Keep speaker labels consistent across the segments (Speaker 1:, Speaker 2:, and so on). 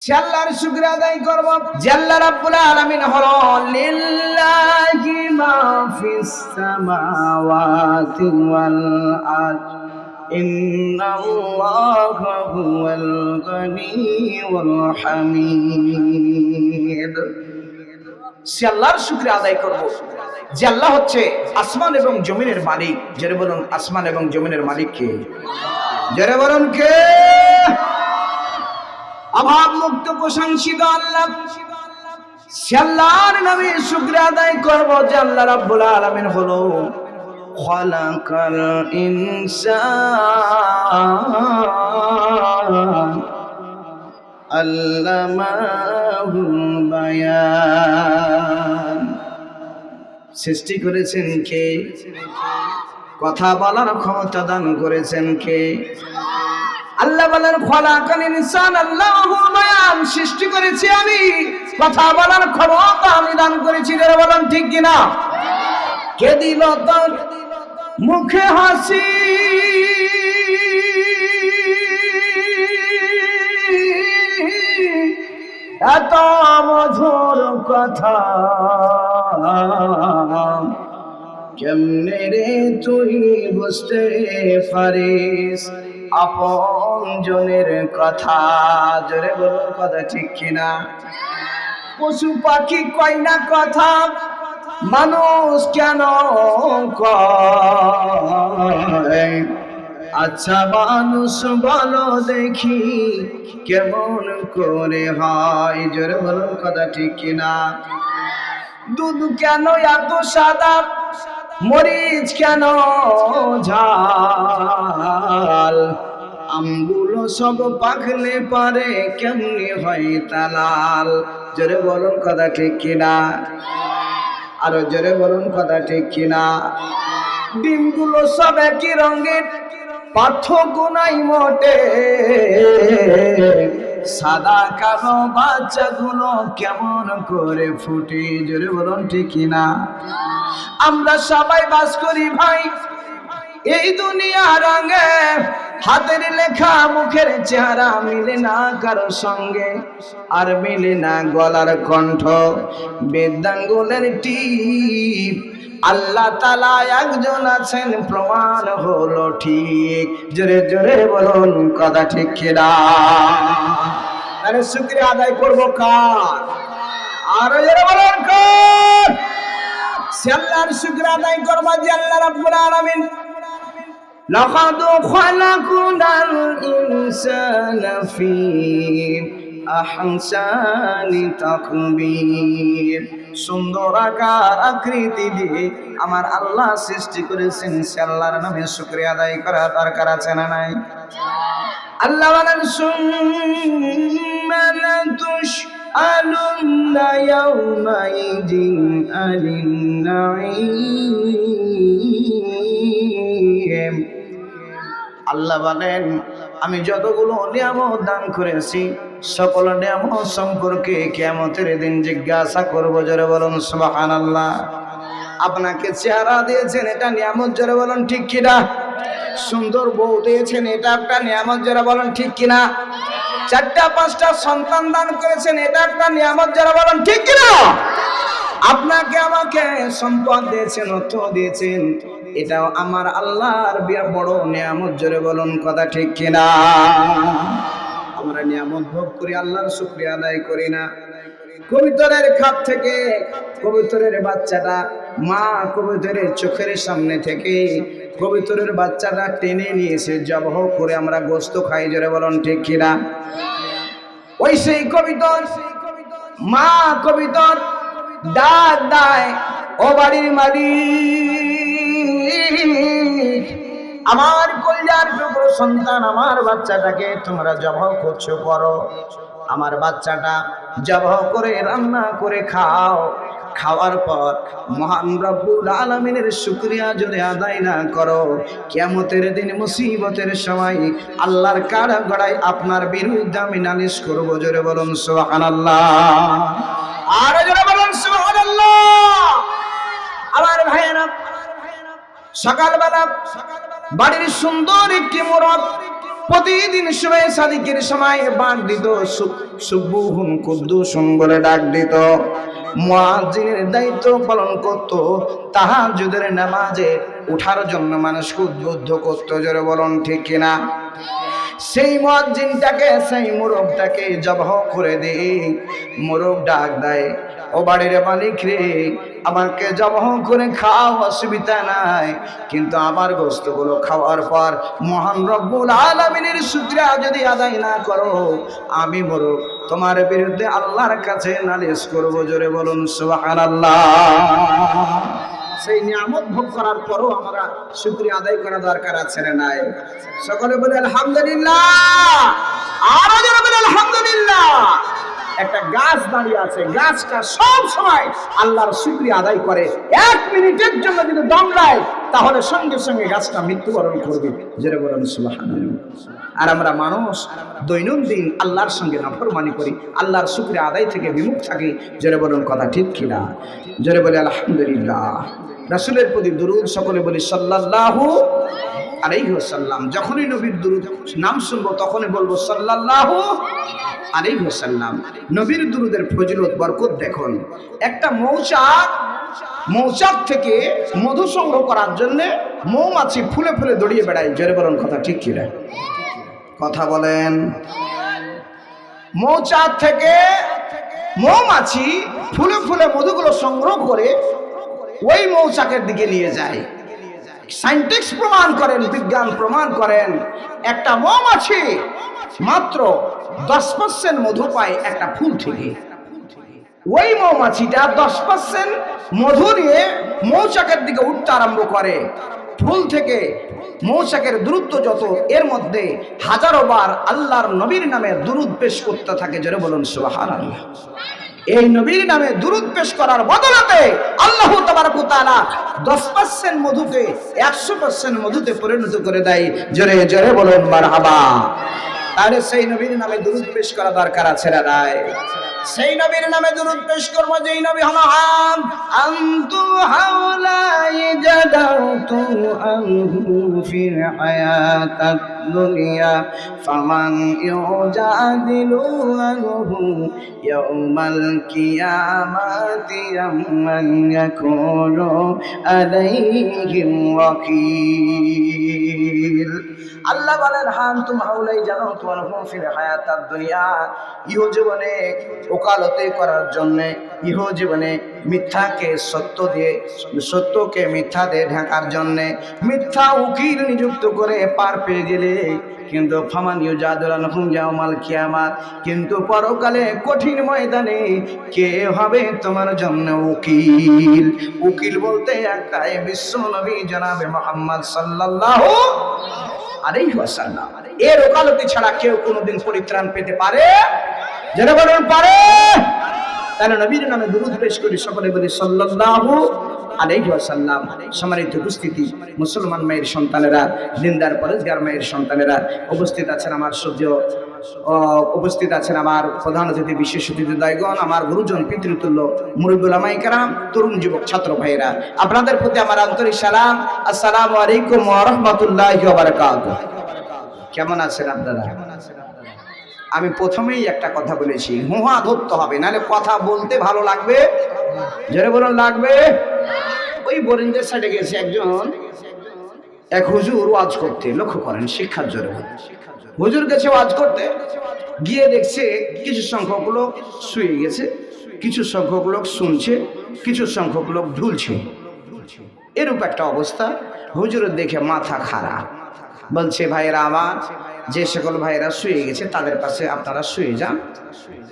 Speaker 1: সে আল্লাহর শুকর আদায় করব যে আল্লাহ রাব্বুল আলামিন হলো লিল্লাহি মা ফিস সামাওয়াতি ওয়াল আরদ ইন্নাল্লাহা হুয়াল গনিয়্যুল হামিদ। সে আল্লাহর শুকর আদায় করব যে আল্লাহ হচ্ছে আসমান এবং জমিনের মালিক। যারা বলুন আসমান এবং জমিনের মালিক কে? যারা বলুন কে? অভাব মুক্ত প্রশংসিত আল্লাহ। সে আল্লাহর নামে শুকর আদায় করব যে আল্লাহ রাব্বুল আলামিন হলো খালাকাল ইনসান আল্লামাহুল বায়ান। সৃষ্টি করেছেন কে? কথা বলার ক্ষমতা দান করেছেন কে? আল্লাহ বলেন খালাকাল ইনসান আল্লামাহুল বায়ান। সৃষ্টি করেছি আমি, কথা বলার ক্ষমতা আমি দান করেছি। যারা বলেন ঠিক কিনা? কে দিল তোর মুখে হাসি, এত মধুর কথা, কেমনে রে তুই বুঝতে পারিস আপন জনের কথা? জোরে বলুন কথা ঠিক কিনা? পশু পাখি কয় না কথা, মানুষ কেন কয়? আচ্ছা মানুষ বলো দেখি কেমন করে হয়? জোরে বলুন কথা ঠিক কিনা? দুধ কেন এত সাদা, মরিচ কেন ঝাল, আমগুলো সব পাকলে পারে কেমনি হয় তালাল? জোরে বলুন কথা ঠিক কিনা? আরো জোরে বলুন কথা ঠিক কিনা? ডিমগুলো সব একই রঙের, পার্থক্য নাই মোটে, সাদা কালো বাচ্চাগুলো কেমন করে ফুটে? জোরে বলুন ঠিক কিনা? আমরা সবাই বাস করি ভাই এই দুনিয়া রঙে, হাতের লেখা মুখের চেহারা মিলে না কারো সঙ্গে, আর মিলে না গলার কণ্ঠ, বেদাঙ্গুলের টিপ। আল্লাহ তাআলা একজন আছেন, প্রমাণ হলো ঠিক। জোরে জোরে বলুন কথা ঠিক কিনা? আরে শুকরিয়া আদায় করব কার? আর জোরে বলুন কার? সে আল্লাহর শুকরিয়া আদায় করব যে আল্লাহ রাব্বুল আলামিন লাকাদ খালাকনাল ইনসানা ফি আহসানি তাকবীর। সুন্দর আকার আকৃতি দিয়ে আমার আল্লাহ সৃষ্টি করেছেন। সে আল্লাহর নামে শুকরিয়া আদায় করা দরকার আছে না নাই? আল্লাহ বলেন সুম্মা লাতুসআলুন্না ইয়াওমাইদিন আনিন নাঈম। আল্লাহ বলেন আমি যতগুলো নিয়ামত দান করেছি সকল নিয়ামত সম্পর্কে কিয়ামতের দিন জিজ্ঞাসা করব। জোরে বলুন সুবহানাল্লাহ। আপনাকে চেহারা দিয়েছেন, এটা নিয়ামত। জোরে বলুন ঠিক কিনা? সুন্দর বউ দিয়েছেন, এটা একটা নিয়ামত। জোরে বলুন ঠিক কিনা? চারটা পাঁচটা সন্তান দান করেছেন, এটা একটা নিয়ামত। জোরে বলুন ঠিক কিনা? আপনাকে আমাকে সম্পদ দিয়েছেন, অর্থ দিয়েছেন, এটাও আমার আল্লাহর বড় নিয়ামত। জোরে বলুন কথা ঠিক কিনা? আমরা নিয়ামত ভোগ করি, আল্লাহর শুকরিয়া আদায় করি না। কবুতরের খাপ থেকে কবুতরের বাচ্চাটা, মা কবুতরের চোখের সামনে থেকে কবুতরের বাচ্চাটা টেনে নিয়েছে, জবাহ করে আমরা গোশত খাই। জোরে বলুন ঠিক কিনা? ওই সেই কবুতর, মা কবুতর ডাক দেয়, ও বাড়ির মালিক, আমার কলিজার টুকরো সন্তান, আমার বাচ্চাটাকে তোমরা জবাহ করছো, করো। আমার বাচ্চাটা জবাহ করে রান্না করে খাও। খাওয়ার পর মহান রব্বুল আলামিনের শুকরিয়া যদি আদায় না করো, কিয়ামতের দিন মুসিবতের সময় আল্লাহর কাঠগড়ায় আপনার বিরুদ্ধে আমি নালিশ করব। জোরে বলুন সুবহানাল্লাহ। আর জোরে বলুন সুবহানাল্লাহ। আমার ভাইয়েরা, সকালবেলা বাড়ির সুন্দর একটি মোরগ প্রতিদিন সময় সাদিকের সময় বাদ দিত, সুবহুন কুদ্দুসুন বলে ডাক দিত। মুয়াজ্জিনের দায়িত্ব পালন করত, তাহাজ্জুদের নামাজে ওঠার জন্য মানুষকে উদ্বুদ্ধ করত। জোরে বলুন ঠিক কিনা? সেই মুয়াজ্জিনটাকে, সেই মুরব্বটাকে জবাহ করে দেই। মুরব্ব ডাক দেয়, ও বাড়ির মালিক রে, আমাকে জবাহ করে খাও, অসুবিধা নাই, কিন্তু আমার গোশতগুলো খাওয়ার পর মহান রব্বুল আলামিনের শুকরিয়া যদি আদায় না করো, আমি মুরব্ব তোমার বিরুদ্ধে আল্লাহর কাছে নালিশ করব। জোরে বলুন সুবহানাল্লাহ। সেই নিয়ামত ভোগ করার পরও আমরা শুকরিয়া আদায় করা দরকার আছে না নাই? সকলে বলে আলহামদুলিল্লাহ, আরো জোরে বলে আলহামদুলিল্লাহ। একটা গাছ দাঁড়িয়ে আছে, গাছটা সব সময় আল্লাহর শুকরিয়া আদায় করে। 1 মিনিটের জন্য যদি দম নেয়, তাহলে সঙ্গে সঙ্গে গাছটা মৃত্যুবরণ করবে। জোরে বলুন সুবহানাল্লাহ। আর আমরা মানুষ দৈনন্দিন আল্লাহর সঙ্গে নাফরমানি করি, আল্লাহর শুকরিয়া আদায় থেকে বিমুখ থাকি। জোরে বলুন কথা ঠিক কিনা? জোরে বলে আলহামদুলিল্লাহ। রাসূলের প্রতি দুরূদ সকলে বলি সাল্লাল্লাহু আলাইহি ওয়াসাল্লাম। যখনই নবীর দুরূদ নাম শুনবো তখনই বলবো সাল্লাল্লাহু আলাইহি ওয়াসাল্লাম। নবীর দুরূদের ফজিলত বরকত দেখুন। একটা মৌচাক থেকে মধু সংগ্রহ করার জন্য মৌমাছি ফুলে ফুলে দৌড়িয়ে বেড়ায়। জোরে বলুন কথা ঠিক কিনা? কথা বলেন। মৌচাক থেকে মৌমাছি ফুলে ফুলে মধুগুলো সংগ্রহ করে ওই মৌচাকের দিকে নিয়ে যায়। সায়েন্টিস্ট প্রমাণ করেন, বিজ্ঞান প্রমাণ করেন, একটা মৌমাছি মাত্র 10% মধু পায় একটা ফুল থেকে। ওই মৌমাছিটা 10% মধু নিয়ে মৌচাকের দিকে উঠতে আরম্ভ করে। ফুল থেকে মৌচাকের দূরত্ব যত, এর মধ্যে হাজারো বার আল্লাহর নবীর নামে দুরূদ পেশ করতে থাকে। জোরে বলুন সুবহানাল্লাহ। এই নবীর নামে দুরূদ পেশ করার বদলতে আল্লাহ তাবারক ওয়া তাআলা 10% মধুকে 100% মধুতে পরিণত করে দেয়। জোরে জোরে বলুন মারহাবা। তাহলে সেই নবীর নামে দুরূদ পেশ করা দরকার আছে না নাই? সেই নবীর নামে দুরূদ পেশ করব, যেই নবী হলো আনতু হাওলাই জাদাতু আনহু ফিল হায়াতাদ দুনিয়া ফামান ইউজাদিলু আনহু ইয়াউমাল কিয়ামাতি আম্মান ইয়াকুনু আলাইহিম ওয়াকিল। আল্লাহ বলেন আনতুম হাওলাই জাদাতু আনহু ফিল হায়াতাদ দুনিয়া। ইহ জীবনে ওকালতি করার জন্য, ইহ জীবনে মিথ্যাকে সত্য দিয়ে, সত্যকে মিথ্যা দিয়ে ঢাকার জন্য মিথ্যা উকিল নিযুক্ত করে পার পেয়ে গেলে, কিন্তু ফামান ইউজাদুলানহুম ইয়াউমাল কিয়ামাত, কিন্তু পরকালে কঠিন ময়দানে কে হবে তোমার জন্য উকিল? উকিল বলতে একটাই, বিশ্ব নবী জনাবে মুহাম্মদ সাল্লাল্লাহু আলাইহি ওয়াসাল্লাম। এর ওকালতি ছাড়া কেউ কোনোদিন পরিত্রাণ পেতে পারে? যারা বলেন পারে। তাহলে নবীর নামে দুরূদ পেশ করি, সকলে বলি সাল্লাল্লাহু আলাইহি ওয়াসাল্লাম। সম্মানিত উপস্থিতি, মুসলমান মায়ের সন্তানেরা, দিনদার পরেশগার মায়ের সন্তানেরা, উপস্থিত আছেন আমার শ্রদ্ধেয়, উপস্থিত আছেন আমার প্রধান অতিথি, বিশেষ অতিথি দয়গণ, আমার গুরুজন, পিতৃতুল্য মুরব্বী উলামায়ে কেরাম, তরুণ যুবক ছাত্র ভাইরা, আপনাদের প্রতি আমার আন্তরিক সালাম। আসসালামু আলাইকুম ওয়া রাহমাতুল্লাহি ওয়া বারাকাতুহু। কেমন আছেন আপনারা? আমি প্রথমেই একটা কথা বলেছি, হুহা ধরতে হবে, নাহলে কথা বলতে ভালো লাগবে। জোরে বলুন লাগবে। ওই বরিন্দের সাইডে গেছে এক হুজুর ওয়াজ করতে, লক্ষ্য করেন, শিক্ষার জোরে হুজুর গেছে ওয়াজ করতে, গিয়ে দেখছে কিছু সংখ্যক লোক শুয়ে গেছে, কিছু সংখ্যক লোক শুনছে, কিছু সংখ্যক লোক ঢুলছে। এরূপ একটা অবস্থা। হুজুরের দেখে মাথা খারাপ, বলছে ভাইয়েরা আমার, যে সকল ভাইয়েরা শুয়ে গেছে তাদের পাশে আপনারা শুয়ে যান,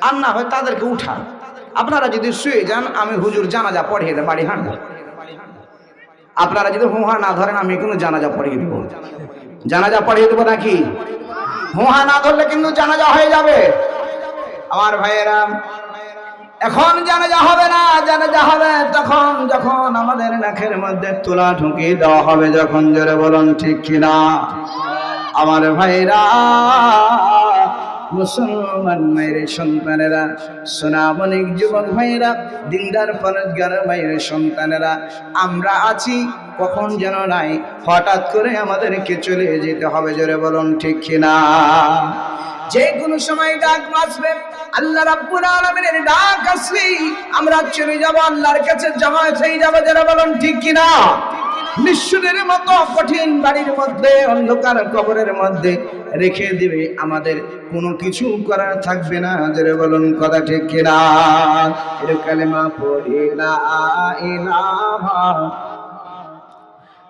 Speaker 1: আর না হয় তাদেরকে উঠান। আপনারা যদি শুয়ে যান, আমি হুজুর জানাজা পড়িয়ে দেব, বাড়ি হাঁটবো। আপনারা যদি হুহা না ধরেন, আমি কিন্তু জানাজা পড়িয়ে দেবো। জানাজা পড়িয়ে দেবো নাকি? হুহা না ধরলে কিন্তু জানাজা হয়ে যাবে। আমার ভাইয়েরা, এখন জানাজা হবে না, জানাজা হবে তখন যখন আমাদের নাকের মধ্যে তুলা ঢুকিয়ে দেওয়া হবে, যখন। জোরে বলুন ঠিক কিনা? আমার ভাইরা, মুসলমান মায়ের সন্তানেরা, সোনামণিক যুবক ভাইরা, দিনদার পরেশগার মায়ের সন্তানেরা, আমরা আছি কখন যেন নাই, হঠাৎ করে আমাদেরকে চলে যেতে হবে, জোরে বলুন ঠিক কিনা। যে কোনো সময় ডাক আসবে, আল্লাহ রাব্বুল আলামিনের ডাক আসলেই আমরা চলে যাব আল্লাহর কাছে, জামায়াত হয়ে যাব, যারা বলুন ঠিক কিনা। নিঃস্বদের মতো কঠিন বাড়ির মধ্যে, অন্ধকার কবরের মধ্যে রেখে দিবে, আমাদের কোনো কিছু করার থাকবে না, যারা বলুন কথা ঠিক কিনা। এর কালেমা পড়ি লা ইলাহা,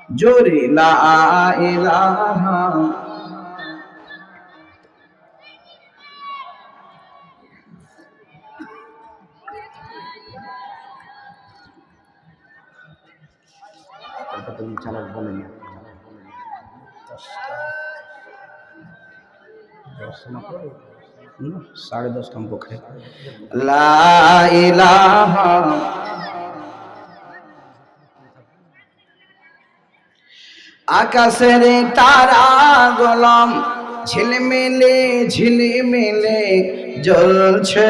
Speaker 1: জোরে লা ইলাহা। বলেন 10:30 কম পক্ষে। লা ইলাহা, আকাশের তারা গোলাম ঝিলমিলে ঝিলমিলে জ্বলছে,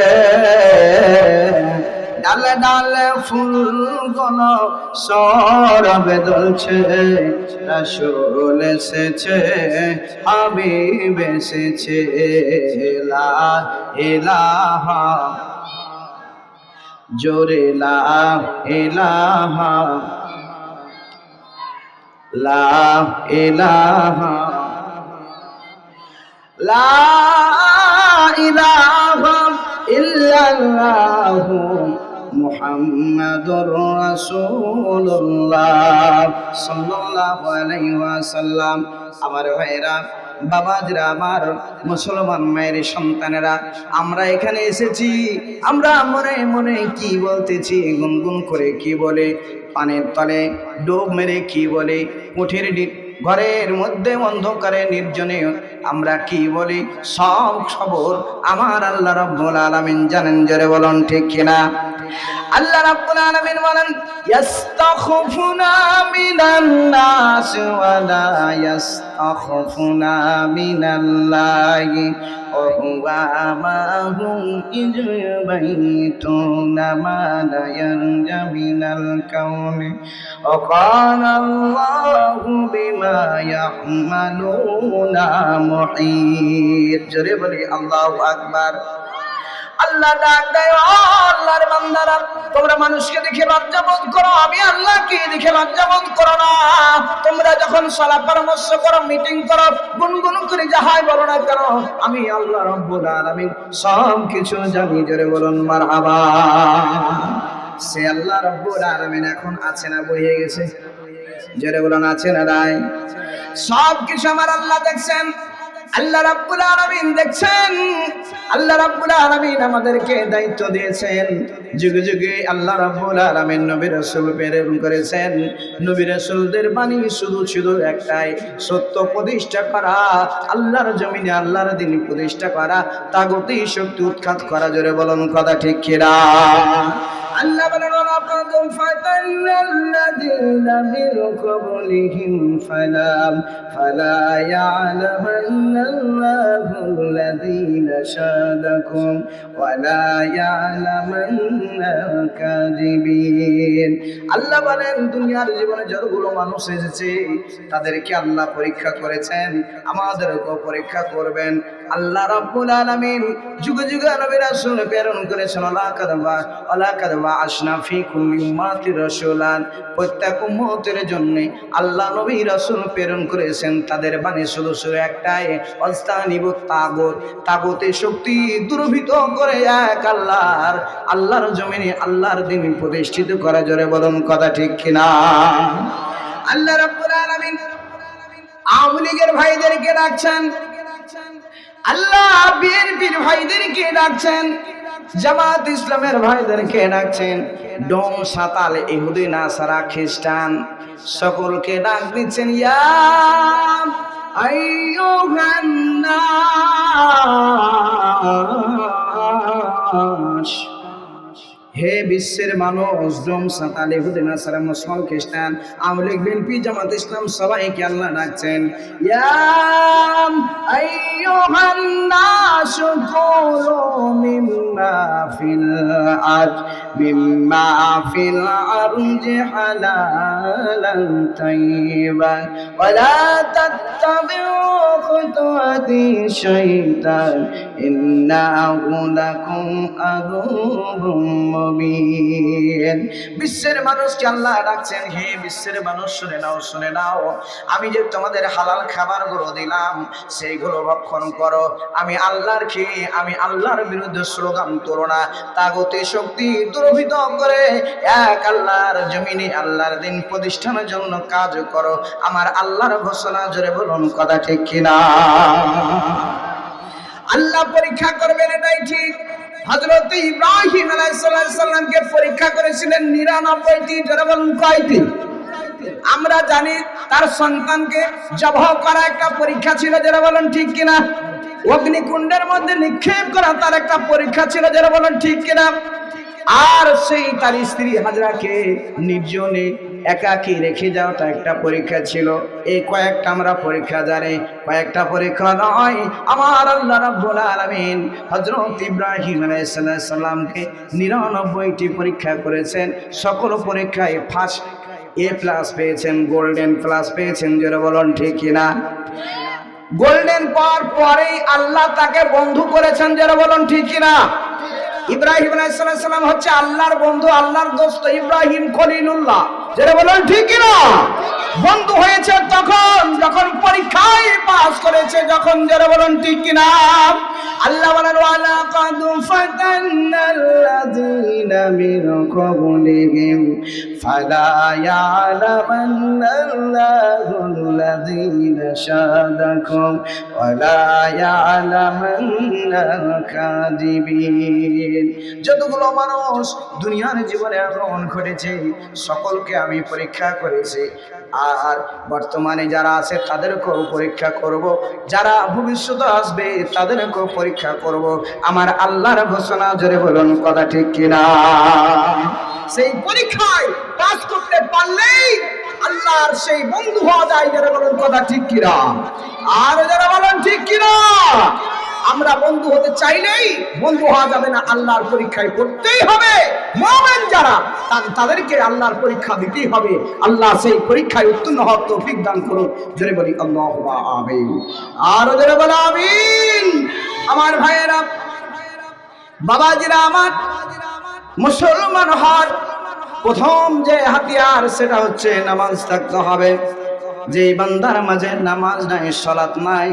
Speaker 1: ডালে ডালে ফুলগুলো সরবে দুলছে, রাসূল এসেছে, হাবিব এসেছে। লা ইলাহা, জোরে লা ইলাহা, লা ইলাহা, লা ইলাহা ইল্লাল্লাহু মুহাম্মাদুর রাসূলুল্লাহ সাল্লাল্লাহু আলাইহি ওয়াসাল্লাম। আমার ভাইরা, বাবাজিরা, আমার মুসলমান মায়ের সন্তানেরা, আমরা এখানে এসেছি, আমরা মনে মনে কি বলতেছি, গুনগুন করে কি বলে, পানির তলে ডুব মেরে কি বলে, কুঠির ঘরের মধ্যে অন্ধকারে নির্জনে আমরা কি বলি, সব খবর আমার আল্লাহ রাব্বুল আলামিন জানেন, জোরে বলুন ঠিক কিনা। আল্লাহ রাব্বুল আলামিন বলেন, ইস্তাখফুনা মিনান নাস ওয়া লা ইস্তাখফুনা মিনাল্লাহি ওয়া হুয়া মাহুম ইয বাইতুনা মা লা ইয়ারজা মিনাল কাউনি ওয়া কানা আল্লাহু বিমা ইয়ামালুনা মুহীত। জোরে বলি আল্লাহু আকবার। আল্লাহ ডাক দেয়, আল্লাহর বান্দারা, তোমরা মানুষকে দেখে লজ্জা বোধ করো, আমি আল্লাহকে দেখে লজ্জা বোধ করো না। তোমরা যখন সালাত পরামর্শ করো, মিটিং করো, গুনগুন করে যাহাই বলো না কেন, আমি আল্লাহ রাব্বুল আলামিন সব কিছু জানি, জোরে বলুন মারহাবা। সে আল্লাহ রাব্বুল আলামিন এখন আছে না বইয়ে গেছে, জোরে বলুন আছে না নাই? সব কিছু আমার আল্লাহ দেখছেন, আল্লাহ রাব্বুল আলামিন দেখছেন। আল্লাহ রাব্বুল আলামিন আমাদেরকে দায়িত্ব দিয়েছেন, যুগে যুগে আল্লাহ রাব্বুল আলামিন নবী রাসূল প্রেরণ করেছেন। নবী রাসূলদের বাণী শুধু শুধু একটাই, সত্য প্রতিষ্ঠা করা, আল্লাহর জমিনে আল্লাহর দ্বীন প্রতিষ্ঠা করা, তাগুতি শক্তি উৎখাত করা, জোরে বলুন কথা ঠিক কিনা। আল্লাহ বলেন, ওয়ালাকাদ ফাতান্নাল্লাযীনা মিন ক্বাবলিহিম ফালা ইয়া'লামান্নাল্লাহুল্লাযীনা শাদাকুম ওয়া লা ইয়া'লামান্নাল কাযিবিন। আল্লাহ বলেন, দুনিয়ার জীবনে যতগুলো মানুষ এসেছে তাদেরকে আল্লাহ পরীক্ষা করেছেন, আমাদেরকেও পরীক্ষা করবেন। আল্লাহ রাব্বুল আলামিন যুগে যুগে নবী রাসূল প্রেরণ করেছেন। ওয়ালাকাদ বা'আসনা ফি কুল্লি উম্মাতির রাসূলান, প্রত্যেক উম্মতের জন্য আল্লাহ নবী রাসূল প্রেরণ করেছেন। তাদের বাণী শুধু শুধু একটাই, ওয়াস্তানিবুত তাগুত, তাগুতের শক্তি দুর্বৃত্ত করে এক আল্লাহর জমিনে আল্লাহর দ্বীন প্রতিষ্ঠিত করা, জোরে বলুন কথা ঠিক কিনা। আল্লাহ রাব্বুল আলামিন আওয়ামী লীগের ভাইদেরকে ডাকছেন, আল্লাহ বিএনপির ভাইদেরকে ডাকছেন, জামাত ইসলামের ভাইদেরকে ডাকছেন, ডোম সাতাল ইহুদি নাসারা খ্রিস্টান সকলকে ডাক দিচ্ছেন। ইয়া আইয়ুহান নাস, হে বিশ্বের মানুষ, ডোম সাতাল ইহুদি নাসারা মুসলমান খ্রিস্টান আওয়ামী লীগ বিএনপি জামাত ইসলাম সবাইকে আল্লাহ ডাকছেন। ইয়া আইয়ুহান নাসু কুলু মিম্মা ফিল আরজি হালালান তাইয়িবান ওয়া লা তাত্তাবিউ খুতুওয়াতি শাইতান ইন্নাহু লাকুম আদুউম মুবিন। বিশ্বের মানুষকে আল্লাহ ডাকছেন, হে বিশ্বের মানুষ শুনে নাও, আমি যে তোমাদের হালাল খাবারগুলো দিলাম সেইগুলো ভক্ষণ করো। আমি আল্লাহর বিরুদ্ধে স্লোগান তোলো না, তাগুতি শক্তি দুর্বৃত্ত করে এক আল্লাহর জমিনে আল্লাহর দিন প্রতিষ্ঠানের জন্য কাজ করো। আমার আল্লাহর ঘোষণা, জোরে বলুন কথা ঠিক কিনা? আল্লাহ পরীক্ষা করবেন, এটাই ঠিক। হযরত ইব্রাহিম আলাইহিস সালামকে পরীক্ষা করেছিলেন 99টি, জোরে বলুন কয়টি? আমরা জানি তার সন্তানকে জবাহ করা একটা পরীক্ষা ছিল, যারা বলেন ঠিক কিনা? অগ্নিকুণ্ডের মধ্যে নিক্ষেপ করা তার একটা পরীক্ষা ছিল, যারা বলেন ঠিক কিনা? আর সেই তার স্ত্রী হাজরাকে নির্জনে একাকী রেখে যাওয়াটা একটা পরীক্ষা ছিল। এই কয়েকটা আমরা পরীক্ষা জানি, কয়েকটা পরীক্ষা নয়। আমার আল্লাহ রাব্বুল আলামিন হযরত ইব্রাহিম আলাইহিস সালামকে 99টি পরীক্ষা করেছেন। সকল পরীক্ষায় ফার্স্ট A+ পেয়েছেন, গোল্ডেন প্লাস পেয়েছেন, যারা বলেন ঠিক কিনা? গোল্ডেন পরেই আল্লাহ তাকে বন্ধু করেছেন, যারা বলেন ঠিক কিনা? ইব্রাহিম আলাইহিস সালাম হচ্ছে আল্লাহর বন্ধু, আল্লাহর দোস্ত ইব্রাহিম খলিলুল্লাহ, যারা বলেন ঠিক কিনা? বন্ধু হয়েছে তখন যখন পরীক্ষায় পাস করেছে, যখন, যারা বলেন ঠিক কিনা? আল্লাহ বলেন ওয়ালা কাদ ফাতান্নাল্লাযীনা মিন ক্বাবলিহিম ফালা ইয়ালামান্নাল্লাহুল্লাযীনা শাদাকুম ওয়ালা ইয়ালামান্নাল কাযিবিন। যতগুলো মানুষ দুনিয়ার জীবনে আগমন ঘটেছে সকলকে আমি পরীক্ষা করেছি, আর বর্তমানে যারা আছে তাদেরকেও পরীক্ষা করব, যারা ভবিষ্যতে আসবে তাদেরকেও পরীক্ষা করব। আমার আল্লাহর ঘোষণা, জোরে বলুন কথা ঠিক কিনা? সেই পরীক্ষায় পাস করতে পারলেই আল্লাহর সেই বন্ধু হওয়া যায়, যারা বলুন কথা ঠিক কিনা? আর যারা বলেন ঠিক কিনা? আমরা বন্ধু হতে চাইলেই বন্ধু হওয়া যাবে না, আল্লাহর পরীক্ষায় পড়তেই হবে। মুমিন যারা তাদেরকে আল্লাহর পরীক্ষা দিতেই হবে। আল্লাহ সেই পরীক্ষায় উত্তীর্ণ হওয়ার তৌফিক দান করুন, জোরে বলি আল্লাহুম্মা আমিন। আর জোরে বলি আমিন। আমার ভাইয়েরা, বাবাজিরা আমার, মুসলমান হওয়ার প্রথম যে হাতিয়ার সেটা হচ্ছে নামাজ থাকতে হবে। যেই বান্দার মাঝে নামাজ নাই, সালাত নাই,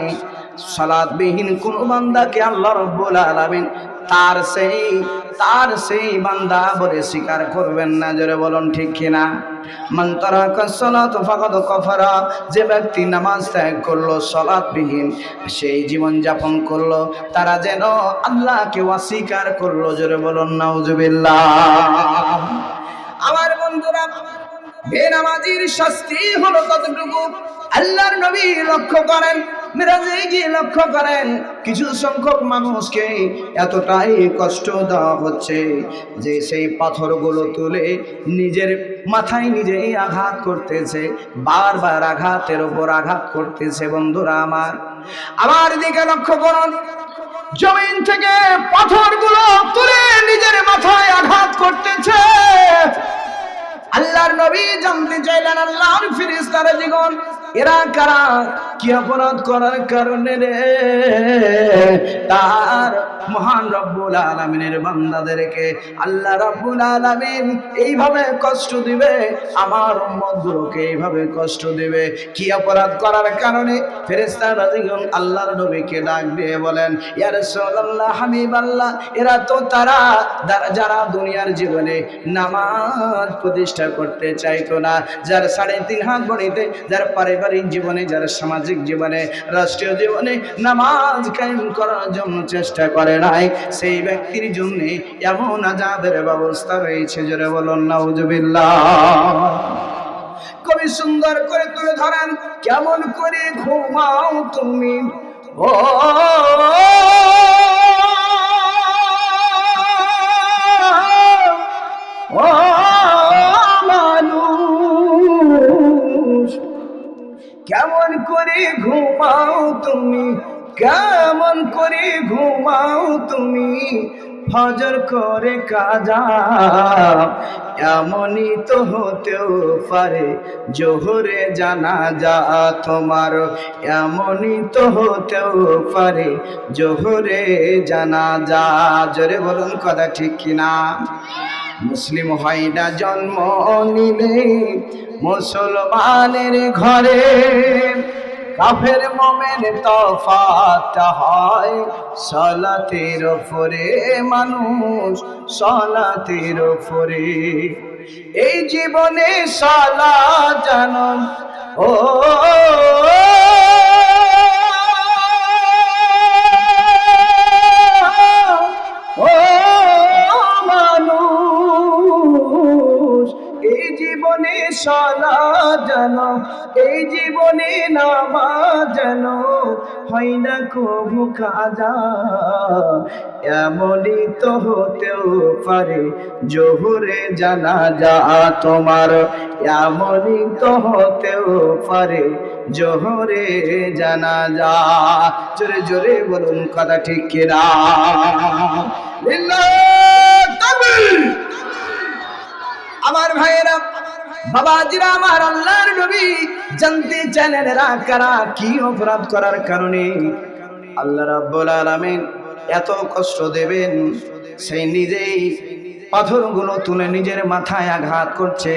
Speaker 1: সালাতবিহীন কোন বান্দাকে আল্লাহ রাব্বুল আলামিন তার সেই বান্দা বলে স্বীকার করবেন না, জোরে বলুন ঠিক কিনা? মান তারাকা সালাত ফাকাদ কাফারা। যে ব্যক্তি নামাজ ত্যাগ করলো, সালাতবিহীন সেই জীবন যাপন করলো, তারা যেন আল্লাহকে অস্বীকার করলো, জোরে বলুন নাউজুবিল্লাহ। আমার বন্ধুরা, বেনামাজির শাস্তি হলো কতটুকু আল্লাহর নবী লক্ষ্য করেন, মিরাজে গিয়ে লক্ষ্য করেন কিছু সংখ্যক মানুষকে এতটাই কষ্ট দেওয়া হচ্ছে যে সেই পাথরগুলো তুলে নিজের মাথায় নিজেই আঘাত করতেছে, বারবার আঘাতের উপর আঘাত করতেছে। বন্ধুরা আমার দিকে লক্ষ্য করুন, জমিন থেকে পাথরগুলো তুলে নিজের মাথায় আঘাত করতেছে। আল্লাহর নবী জানতে চাইলেন, আল্লাহর ফেরেশতারা জীবন এরা কারা, কি অপরাধ করার কারণে রে তার মহান রব্বুল আলামিনের বান্দাদেরকে আল্লাহ রব্বুল আলামিন এইভাবে কষ্ট দিবে, আমার উম্মতগুলোকে এইভাবে কষ্ট দিবে? কি অপরাধ করার কারণে? ফেরেশতারা যখন আল্লাহর নবীকে ডাক দিয়ে বলেন, ইয়া রাসূলুল্লাহ, হাবিবাল্লাহ, এরা তো তারা যারা দুনিয়ার জীবনে নামাজ প্রতিষ্ঠা করতে চাইতো না, যার 3.5 হাত গণিতে, যার পারিবারিক জীবনে, যার সামাজিক জীবনে, রাষ্ট্রীয় জীবনে নামাজ কায়েম করার জন্য চেষ্টা করে নাই, সেই ব্যক্তির জন্য এমন আযাবের ব্যবস্থা রয়েছে, জোরে বলুন নাউজুবিল্লাহ। কবি সুন্দর করে তুলে ধরেন, কেমন করে ঘুমাও তুমি ও মানুষ, কেমন করে ঘুমাও তুমি, কেমন করে ঘুমাও তুমি ফজর করে কাজা, এমনই তো হতেও পারে জোহরে জানাজা তোমার, এমনই তো হতেও পারে জোহরে জানাজা। জোরে বলুন কথা ঠিক কিনা? মুসলিম হয় না জন্ম নিলে মুসলমানের ঘরে, কাফের মোমেন তফাৎ হয় সালাতের উপরে, মানুষ সালাতের উপরে। এই জীবনে সালাত জানো ও মানুষ, এই জীবনে সালাত জানো, এই জীবনে নামাজ জানো, হয় না কবু কাজা, এমনই তো হতেও পারে জোহরে জানাজা তোমার, এমনই তো হতেও পারে জোহরে জানাজা। জোরে জোরে বলুন কথা ঠিক কিনা? আমার ভাইয়েরা, বাবাজিরা, আমার আল্লাহর নবী জানতে চাইলেন এরা কারা, কি অপরাধ করার কারণে আল্লাহ রাব্বুল আলামিন এত কষ্ট দেবেন। সেই নিজেই পাথরগুলো তুলে নিজের মাথায় আঘাত করছে,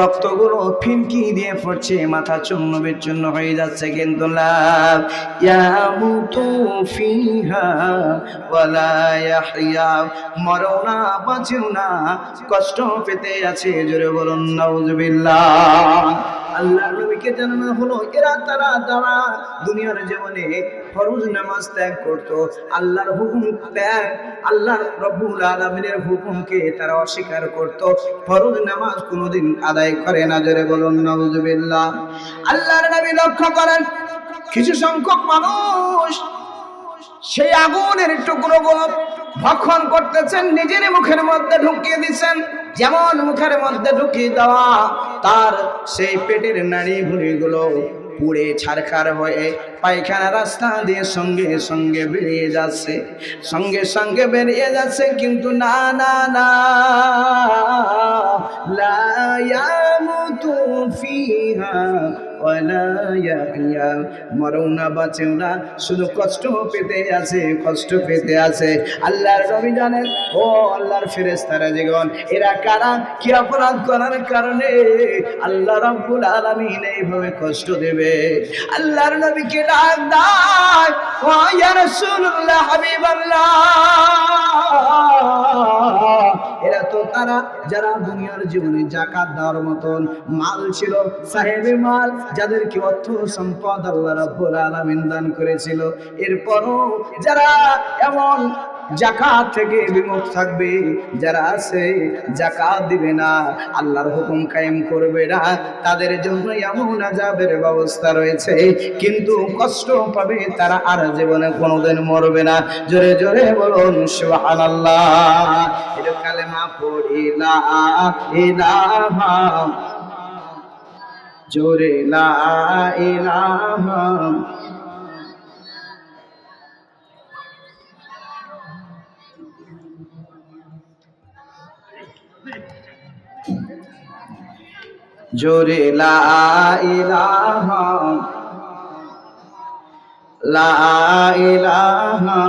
Speaker 1: রক্তগুলো ফিনকি দিয়ে পড়ছে, মাথা চূর্ণ বিচূর্ণ হয়ে যাচ্ছে, কিন্তু লা ইয়ামুতু ফিহা ওয়ালা ইয়াহইয়া, মরো না বাঁচেও না, কষ্ট পেতে আছে। জোরে বলুন নাউজুবিল্লাহ। আল্লাহর নবীকে জানানো হলো এরা তারা যারা দুনিয়ার জীবনে ফরজ নামাজ ত্যাগ করত, আল্লাহর হুকুম ত্যাগ, আল্লাহ রব্বুল আলামিনের হুকুমকে তারা অস্বীকার করত, ফরজ নামাজ কোনোদিন আদায় করে না। জোরে বলুন নাউজুবিল্লাহ। আল্লাহর নবী লক্ষ্য করেন কিছু সংখ্যক মানুষ সেই আগুনের টুকরোগুলো ভক্ষণ করতেছেন, নিজের মুখের মধ্যে ঢুকিয়ে দিচ্ছেন। যেমন মুখের মধ্যে ঢুকিয়ে দেওয়া, তার সেই পেটের নাড়ি ভুঁড়িগুলো পুড়ে ছারখার হয়ে পায়খানা রাস্তা দিয়ে সঙ্গে সঙ্গে বেরিয়ে যাচ্ছে, সঙ্গে সঙ্গে বেরিয়ে যাচ্ছে। কিন্তু না না না, লা ইয়ামুতু ফিহা ওয়ালা ইয়াহইয়া, মরও না বাঁচেও না, শুধু কষ্ট পেতে আছে, কষ্ট পেতে আছে। আল্লাহর নবী জানেন, ও আল্লাহর ফেরেশতারা যেগণ, এরা কারা, কি অপরাধ করার কারণে আল্লাহ রাব্বুল আলামিন এইভাবে কষ্ট দেবে। আল্লাহর নবীকে ডাক দেয়, ও ইয়া রাসূলুল্লাহ, হাবিবাল্লাহ, এরা তো তারা যারা দুনিয়ার জীবনে যাকাত দেওয়ার মতন মাল ছিল, সাহেবে মাল, যাদেরকে অর্থ সম্পদ আল্লাহ রাব্বুল আলামিন দান করেছিল, এরপরও যারা এমন যাকাত থেকে বিমুখ থাকবে, যারা আছে যাকাত দিবে না, আল্লাহর হুকুম কায়েম করবে না, তাদের জন্য এমন আযাবের ব্যবস্থা রয়েছে, কিন্তু কষ্ট পাবে তারা, আর জীবনে কোনোদিন মরবে না। জোরে জোরে বলুন সুবহানাল্লাহ। এটা কালেমা পড়ি লা ইলাহা, জোরে লা ইলাহা, জোরে লা ইলাহা, লা ইলাহা।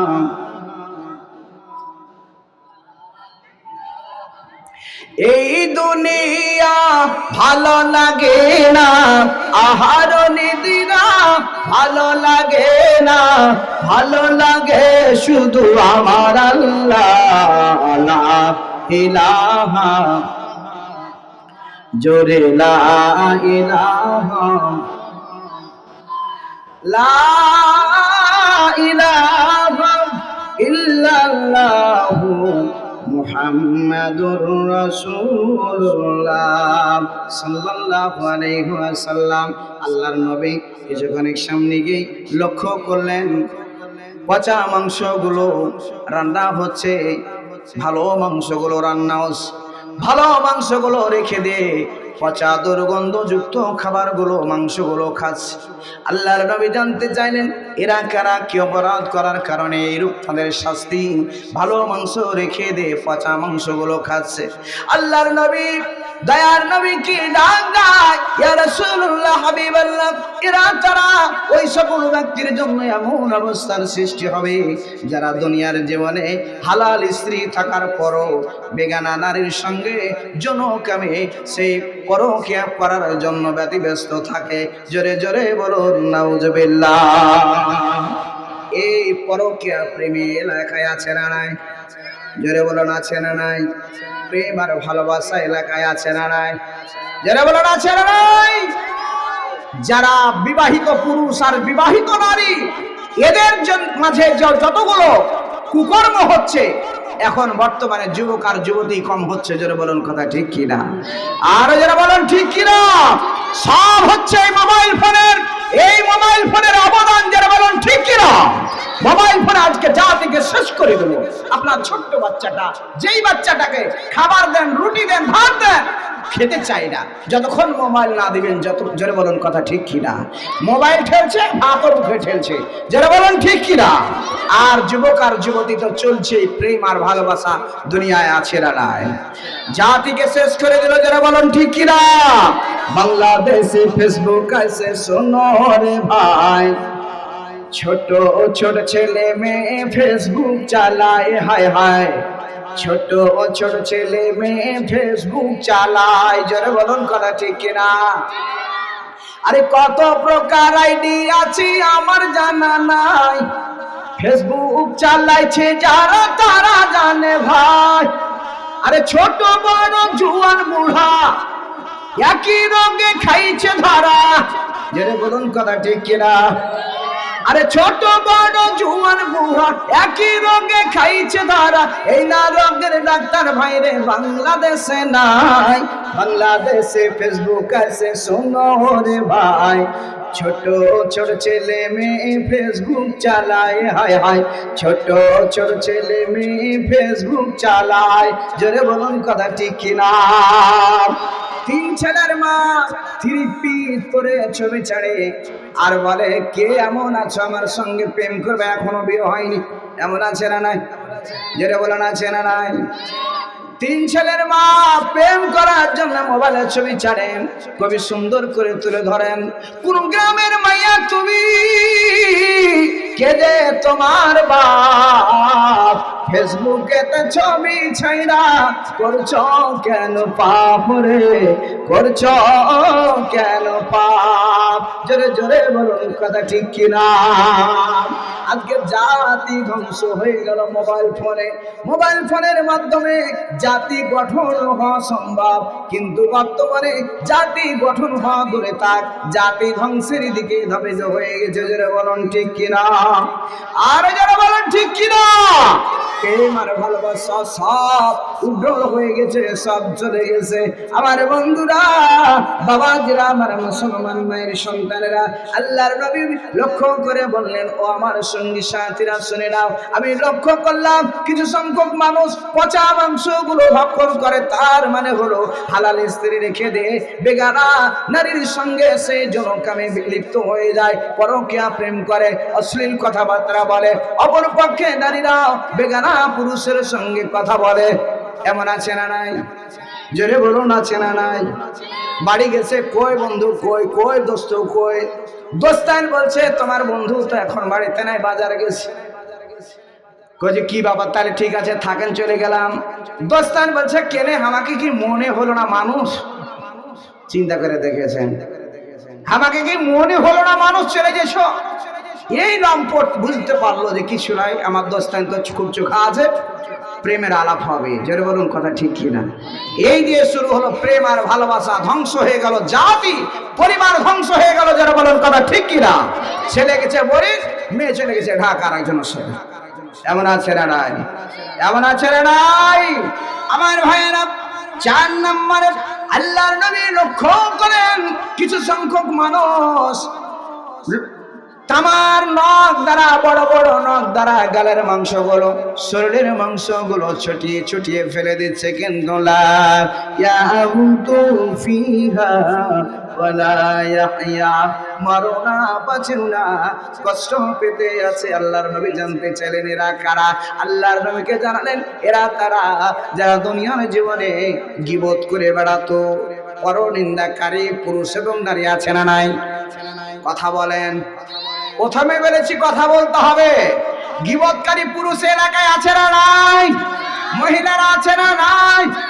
Speaker 1: এই দুনিয়া ভালো লাগে না, আহার নিদ্রা ভালো লাগে না, ভালো লাগে শুধু আমার আল্লাহ, লা ইলাহা, জোরে লা ইলাহা, লা ইলাহা ইল্লাল্লাহু মুহাম্মাদুর রাসূলুল্লাহ সাল্লাল্লাহু আলাইহি ওয়াসাল্লাম। আল্লাহর নবী কিছুক্ষণের সামনে গিয়ে লক্ষ্য করলেন পচা মাংসগুলো রান্না হচ্ছে, ভালো মাংসগুলো রান্না হচ্ছে, ভালো মাংসগুলো রেখে দিয়ে পচা দুর্গন্ধযুক্ত খাবারগুলো, মাংসগুলো খাচ্ছে। আল্লাহর নবী জানতে চাইলেন এরা কারা, কি অপরাধ করার কারণে এইরূপ তাদের শাস্তি? ভালো মাংস রেখে দে পচা মাংসগুলো খাচ্ছে। আল্লাহর নবী, দয়ার নবী কি ডাক দেয়, ইয়া রাসূলুল্লাহ, হাবিবাল্লাহ, এরা তারা ওই সকল ব্যক্তির জন্য এমন অবস্থার সৃষ্টি হবে যারা দুনিয়ার জীবনে হালাল স্ত্রী থাকার পরও বেগানা নারীর সঙ্গে যৌনকামে সেই পরকীয়া করার জন্য ব্যতিব্যস্ত থাকে। জোরে জোরে বলুন নাউজুবিল্লাহ। এই পরকীয়া প্রেমী এলাকায় আছে না নাই? জোরে বলুন আছে না নাই? প্রেম আর ভালোবাসা এলাকায় আছে না নাই? যারা বলেন আছে না নাই? যারা বিবাহিত পুরুষ আর বিবাহিত নারী, এদের মাঝে যতগুলো কুকর্ম হচ্ছে, এখন বর্তমানে যুবক আর যুবতী কম হচ্ছে। যারা বলেন কথা ঠিক কিনা? আর যারা বলেন ঠিক কিনা? সব হচ্ছে এই মোবাইল ফোনের, এই মোবাইল ফোনের অবদান। যারা বলেন ঠিক কিনা? মোবাইল ফোন আজকে জাতিকে শেষ করে দেবো। আপনার ছোট্ট বাচ্চাটা, যেই বাচ্চাটাকে খাবার দেন, রুটি দেন, ভাত দেন, খেতে চাই না যতক্ষণ মোবাইল না দিবেন। যত জোরে বলুন কথা ঠিক কিনা? মোবাইল ঠেলছে, ভাতও মুখে ঠেলছে। যারা বলুন ঠিক কিনা? আর যুবক আর যুবতী তো চলছে প্রেম আর ভালোবাসা দুনিয়ায় আছে না নাই? জাতিকে শেষ করে দিল। যারা বলুন ঠিক কিনা? বাংলাদেশে ফেসবুক আছে শোনো রে ভাই, ছোট ছোট ছেলে মেয়ে ফেসবুক চালায়, হায় হায়, ছোট ছোট ছেলে মেয়ে ফেসবুক চালায়। যারা বলুন কথা ঠিক কিনা? আরে কত প্রকার আইডি আছে আমার জানা নাই, ফেসবুক চালাইছে যারা তারা জানে ভাই। আরে ছোট বড় জুয়ান বুড়া একই রঙে খাইছে ধরা। যারা বলুন কথা ঠিক কিনা? আরে ছোট বড় জুয়ান বুড়া একই রঙে খাইছে ধরা। এই না রঙের ডাক্তার ভাইরে বাংলাদেশে নাই। বাংলাদেশে ফেসবুক আছে শোনো রে ভাই, ছোট ছোট ছেলে মেয়ে ফেসবুক চালায়, হায় হায়, ছোট ছোট ছেলে মেয়ে ফেসবুক চালায়। জোরে বলুন কথা ঠিক কিনা? তিন ছেলের মা থ্রি পিস পরে ছবি ছাড়ে আর বলে কে এমন আছো আমার সঙ্গে প্রেম করবে, এখনো বিয়ে হয়নি। এমন আছে না নাই? যেটা বলেন আছে না নাই? তিন ছেলের মা প্রেম করার জন্য মোবাইলের ছবি ছাড়েন, খুবই সুন্দর করে তুলে ধরেন। কোন গ্রামের মাইয়া তুমি, কে যে তোমার বাপ, ফেসবুকে তো ছবি ছাইরা করছ কেন পাপ রে, করছ কেন পাপ? জোরে জোরে বলুন কথা ঠিক কিনা? আজকে জাতি ধ্বংস হয়ে গেল মোবাইল ফোনে। মোবাইল ফোনের মাধ্যমে জাতি গঠন হওয়া সম্ভব, কিন্তু বর্তমানে জাতি গঠন হওয়া দূরে থাক, জাতি ধ্বংসের দিকে ধাবিত হয়ে গেছে। যারা বলেন ঠিক কিনা? আর যারা বলেন ঠিক কিনা? প্রেম আর ভালোবাসা সব উগ্র হয়ে গেছে, সব চলে গেছে। আমার বন্ধুরা, বাবাজিরা, আমার মুসলমান মায়ের সন্তানেরা, আল্লাহর নবী লক্ষ্য করে বললেন, ও আমার সঙ্গী সাথীরা শুনে নাও, আমি লক্ষ্য করলাম কিছু সংখ্যক মানুষ পচা মাংসগুলো ভক্ষণ করে। তার মানে হলো হালাল স্ত্রী রেখে দিয়ে বেগানা নারীর সঙ্গে সে যৌনকামে লিপ্ত হয়ে যায়, পরকীয়া প্রেম করে, অশ্লীল কথাবার্তা বলে। অপর পক্ষে নারীরা বেগানা পুরুষের সঙ্গে কথা বলে। এমন আছে না নাই? জোরে বলুন আছে না নাই? বাড়ি গেছে, কই বন্ধু কই, কই দোস্ত কই? দোস্তান বলছে তোমার বন্ধু তো এখন বাড়িতে নাই, বাজারে গেছে। কইছে কি বাবা, তাহলে ঠিক আছে থাকেন, চলে গেলাম। দোস্তান বলছে কেনে, আমাকে কি মনে হলো না মানুষ? চিন্তা করে দেখেছেন, আমাকে কি মনে হলো না মানুষ চলে গেছ? এই লম্পট বুঝতে পারলো যে কিছু নাই, আমার দোস্তান তো খুব চোখা আছে, প্রেমের আলাপ হবে। জোরে বলুন কথা ঠিক কিনা? এই দিয়ে শুরু হলো প্রেম আর ভালোবাসা, ধ্বংস হয়ে গেল জাতি, পরিবার ধ্বংস হয়ে গেল। জোরে বলুন কথা ঠিক কিনা? ছেলে গেছে বরিশ, মেয়ে চলে গেছে ঢাকার একজনের সাথে। এমন আছে না নাই? এমন আছে না নাই? আমার ভাইয়েরা, 4 নম্বরে আল্লাহর নবী লক্ষ্য করেন কিছু সংখ্যক মানুষ তামার নখ দ্বারা, বড় বড় নখ দ্বারা গালের মাংসগুলো, শরীরের মাংসগুলো ছটিয়ে ছটিয়ে ফেলে দিচ্ছে, কিন্তু লা ইয়ামুতু ফিহা ওয়ালা ইয়াহইয়া, মরো না বাঁচেও না, কষ্ট পেতে আছে। আল্লাহর নবী জানতে চাইলেন এরা কারা? আল্লাহর নবীকে জানালেন এরা তারা যারা দুনিয়ার জীবনে গীবত করে বেড়াতো। পরনিন্দাকারী পুরুষ এবং নারী আছে না নাই? কথা বলেন। প্রথমে বলেছি কথা বলতে হবে। গীবতকারী পুরুষ এলাকায় আছে না নাই? মহিলারা আছে না নাই?